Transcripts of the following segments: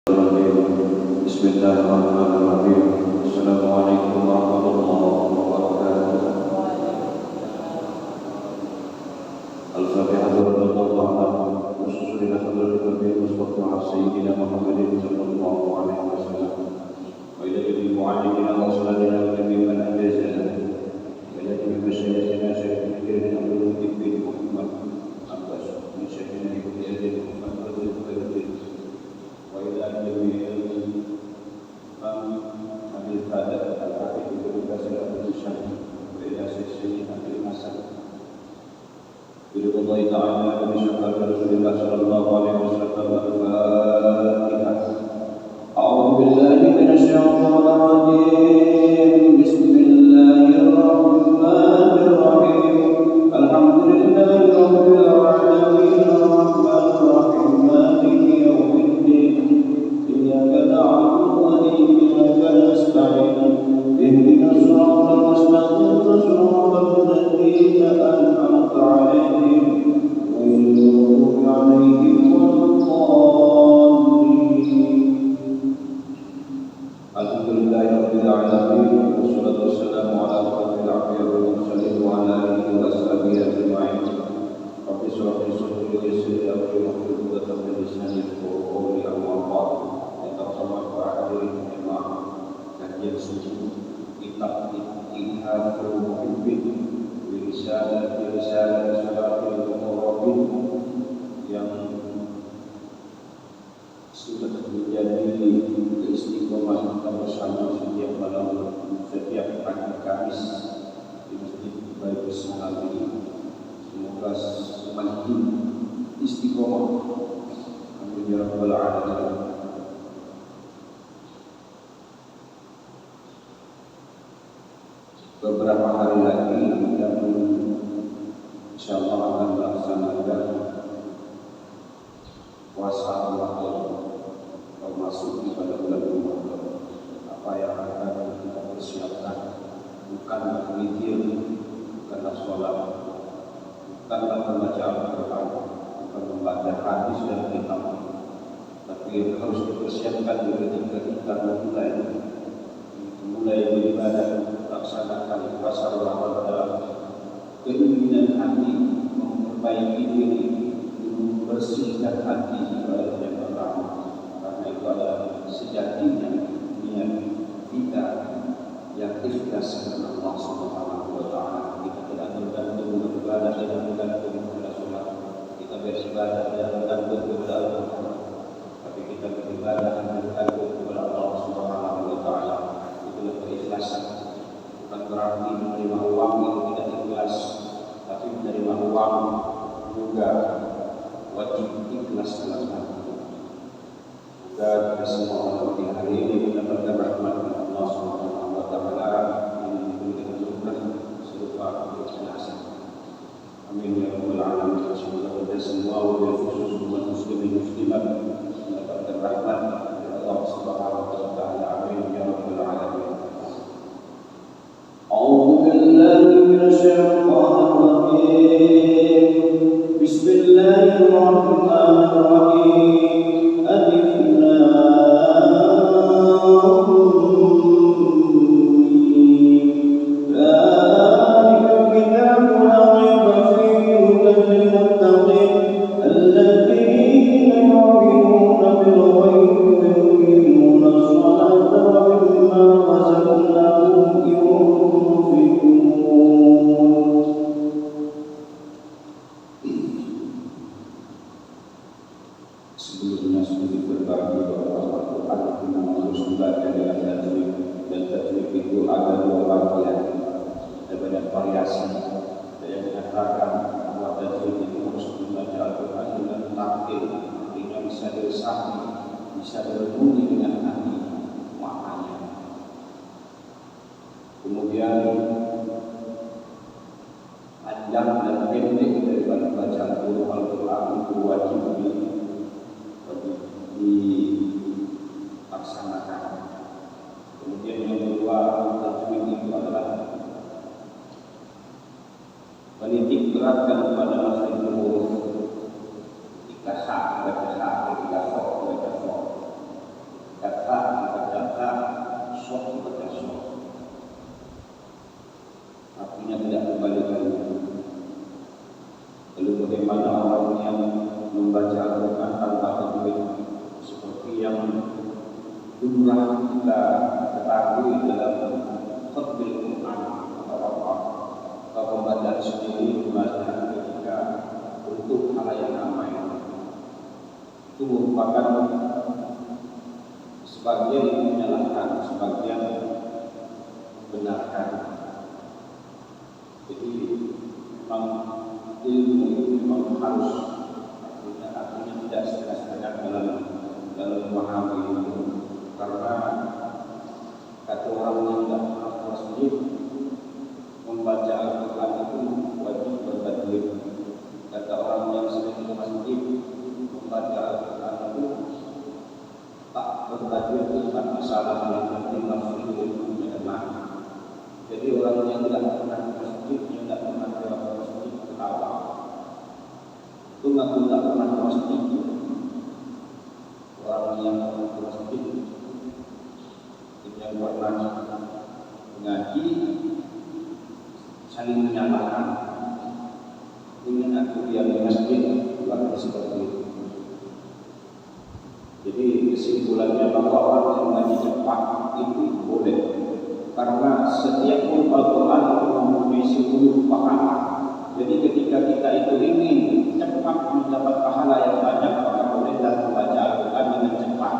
Bismillahirrahmanirrahim. Assalamualaikum warahmatullahi wabarakatuh. Al-Fatihah. Radhiyallahu anhu. Wassalamu ala Mustafa Sayyidina Muhammadin sallallahu alaihi wasallam. Wa ila jami'i mu'allimina wa ustadina wa jami'i man ajazana. Wa ila jami'i masyayikhina Syekh Abdul Latif bin Muhammad Abbas bin Syekhina Ibnu Yazid Muhammad Al-Fatihah. Wa ila jami'i Abil Fadl Al-Hafidh Ibnu Basir Al-Syam wa ila Syekh Abdul Hasan biridwallahi ta'ala wa bi syafa'ati Rasulillah sallallahu alaihi wasallam. Al-Fatihah. A'udzu billahi minasy syaithanir rajim. Bismillahirrahmanirrahim. Alhamdulillahi rabbil alamin. Arrahmanir rahim. Maliki yaumiddin. Iyyaka na'budu wa iyyaka nasta'in. Ihdinas siratal mustaqim. Siratal ladzina an'amta 'alaihim ghairil maghdubi 'alaihim waladdallin. Alhamdulillahirabbil alamin. Wassalatu wassalamu ala asyrofil anbiya'i wal mursalin wa ala alihi wa sahbihi ajma'in. Rabbi shrah li sadri wa yassir li amri wahlul 'uqdatam min lisani yafqahu qawli. Amma ba'd. Kajian suci kitab Ittihadul Muhibbin bi risalati salatil muqarrabin yang sudah menjadi keistiqomahan kita bersama setiap malam, setiap pagi Kamis di Masjid Baitul Sahabi. Semoga semakin istiqomah. Amin ya rabbal alamin. Beberapa hari lagi dan insyaallah akan melaksanakan puasa Ramadan atau masuk pada bulan Ramadan. Apa yang akan kita persiapkan bukanlah zikir, bukanlah sholat, bukanlah membaca Al-Quran, bukan membaca hadis dan kitab, tapi yang harus dipersiapkan ketika kita mulai beribadah, laksanakan puasa Ramadan dalam keinginan hati, memperbaiki diri, membersihkan hati ibadah yang pertama. Karena itu adalah sejatinya niat kita yang ikhlas karena Allah Subhanahu wa taala. Kita tidak bergantung beribadah, tidak bergantung kepada sholat. Kita beribadah tidak bergantung kepada Al-Quran, tapi kita beribadah bergantung kepada Allah Subhanahu wa taala. Itulah keikhlasan. Bukan berarti menerima uang itu tidak ikhlas, tapi menerima uang juga wajib ikhlas dalam hati. Semoga kita semua pada di hari ini mendapatkan rahmat Allah Subhanahu wa taala yang diberikan surga serupa keikhlasan. Amin ya rabbal alamin. Semoga kita semua wabil khusus umat muslimin muslimat mendapatkan rahmat dari Allah Subhanahu wa taala. Amin ya rabbal alamin. أعوذ بالله من الشيطان الرجيم. بسم الله الرحمن الرحيم. ألف لام ميم. ذلك الكتاب لا ريب فيه هدى للمتقين الذين يؤمنون بالغيب ويقيمون الصلاة ومما رزقناهم sebelumnya sudah berbagi bahwa Al-Quran itu harus dibaca dengan tajwid, dan tajwid itu ada dua bagian, ada banyak variasi. Ada yang mengatakan bahwa tajwid itu harus dibaca Al-Quran dengan tartil, artinya bisa diresapi, bisa berbunyi dengan hati maknanya. Kemudian panjang dan pendek daripada bacaan huruf Al-Quran itu wajib dilaksanakan. Kemudian yang kedua, tajwid itu adalah menitik beratkan pada makhraj huruf. Ketika ha baca ha, ketika fa baca fa. yang lumrah kita ketahui dalam khutbah Quran atau pembacaan sendiri pembacaan ketika untuk halayak ramai itu merupakan sebagian menyalahkan, sebagian membenarkan. Jadi memang ilmu itu memang harus artinya tidak setengah-setengah dalam memahami ilmu, karena kata orang yang tidak pernah ke masjid membaca Al-Quran itu wajib bertajwid. Kata orang yang sering ke masjid membaca Al-Quran itu tak bertajwid itu tak masalah, yang penting lafaz ilmunya kena. Jadi orang yang tidak pernah ke masjid, yang tidak pernah ke masjid ketawa itu ngaku tidak pernah ke masjid. Orang yang pernah ke masjid, yang pernah mengaji, saling menyalahkan. Ingin aku dia di masjid, bukan seperti itu. Jadi kesimpulannya bahwa orang yang mengaji cepat itu boleh, karena setiap huruf Al-Quran itu mempunyai 10 pahala. Jadi ketika kita itu ingin cepat mendapat pahala yang banyak, maka bolehlah membaca Al-Quran dengan cepat,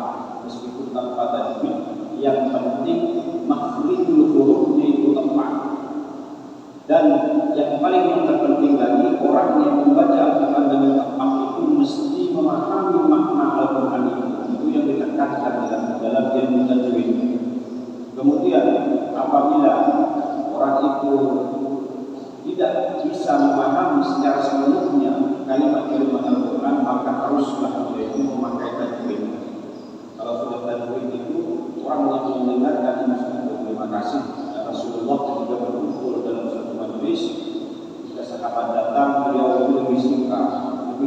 meskipun tanpa tajwid. Yang penting makhrijul hurufnya itu tepat. Dan yang paling terpenting lagi, orang yang membaca Al-Quran dengan tepat itu mesti memahami makna Al-Quran itu. Itu yang ditekankan dalam ilmu tajwid. Kemudian apabila orang itu tidak bisa memahami secara seluruhnya kalimat-kalimat Al-Quran, maka haruslah dia itu memakai tajwid. Kalau sudah tajwid itu, orang yang mendengarkan ini sudah berterima kasih. Rasulullah ketika berkumpul dalam satu majlis, jika sahabat datang, beliau lebih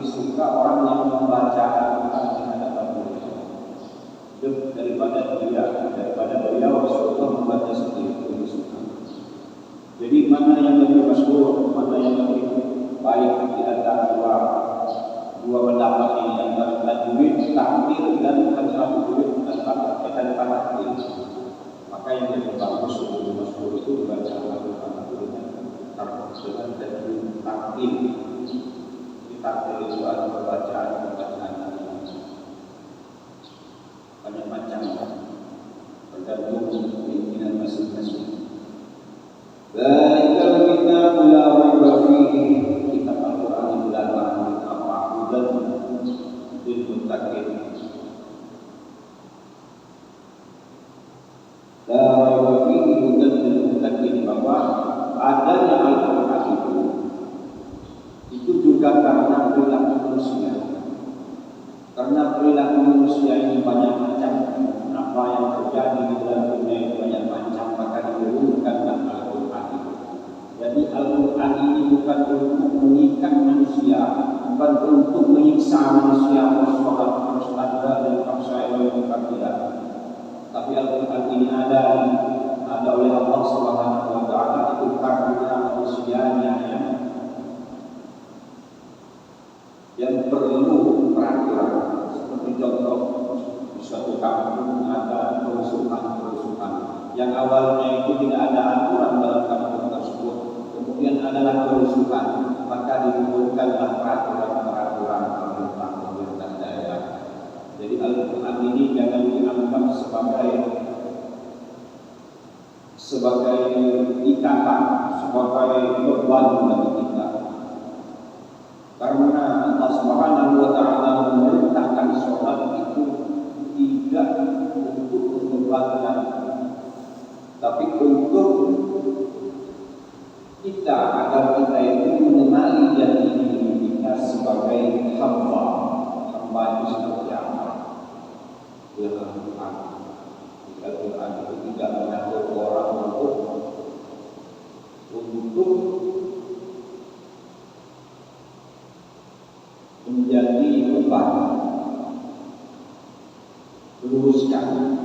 suka orang yang membaca Al-Quran di hadapan beliau daripada beliau Rasulullah membaca sendiri, lebih suka. Jadi mana yang lebih masyhur, mana yang lebih baik di antara dua pendapat ini, antara tajwid, takmir dan tajwid tanpa takmir. Maka yang lebih bagus, lebih masyhur itu dibaca Al-Quran dengan tajwid takmir. Takmir itu adalah bacaan banyak macam, tergantung keinginan masing-masing. Dzalikal kitabu la raiba fihi, kitab Al-Quran adalah hudan lil muttaqin. La raiba fihi hudan lil muttaqin, bahwa adanya Al-Quran itu juga karena perilaku manusia. Karena perilaku manusia ini banyak macam, apa yang terjadi di dalam dunia ini banyak macam, maka diturunkanlah Al-Quran itu. Jadi Al-Quran ini bukan untuk mengikat manusia, bukan untuk menyiksa manusia, harus sholat, harus ada dan paksa yang tidak. Tapi Al-Quran ini ada oleh Allah Subhanahu wa Ta'ala itu karena manusianya yang perlu peraturan. Seperti contoh, di suatu kampung ada kerusuhan yang awalnya itu tidak ada aturan dalam kampung tersebut, kemudian adalah kerusuhan, maka diturunkanlah peraturan pemerintah daerah. Jadi Al-Quran ini jangan dianggap sebagai ikatan, sebagai beban bagi kita. Karena Allah Subhanahu wa Ta'ala memerintahkan sholat itu tidak untuk membebankan, tapi untuk kita, agar kita itu mengenali jati diri kita sebagai hamba itu seperti apa. Al-Quran itu tidak mengatur orang untuk menjadi beban, meluruskan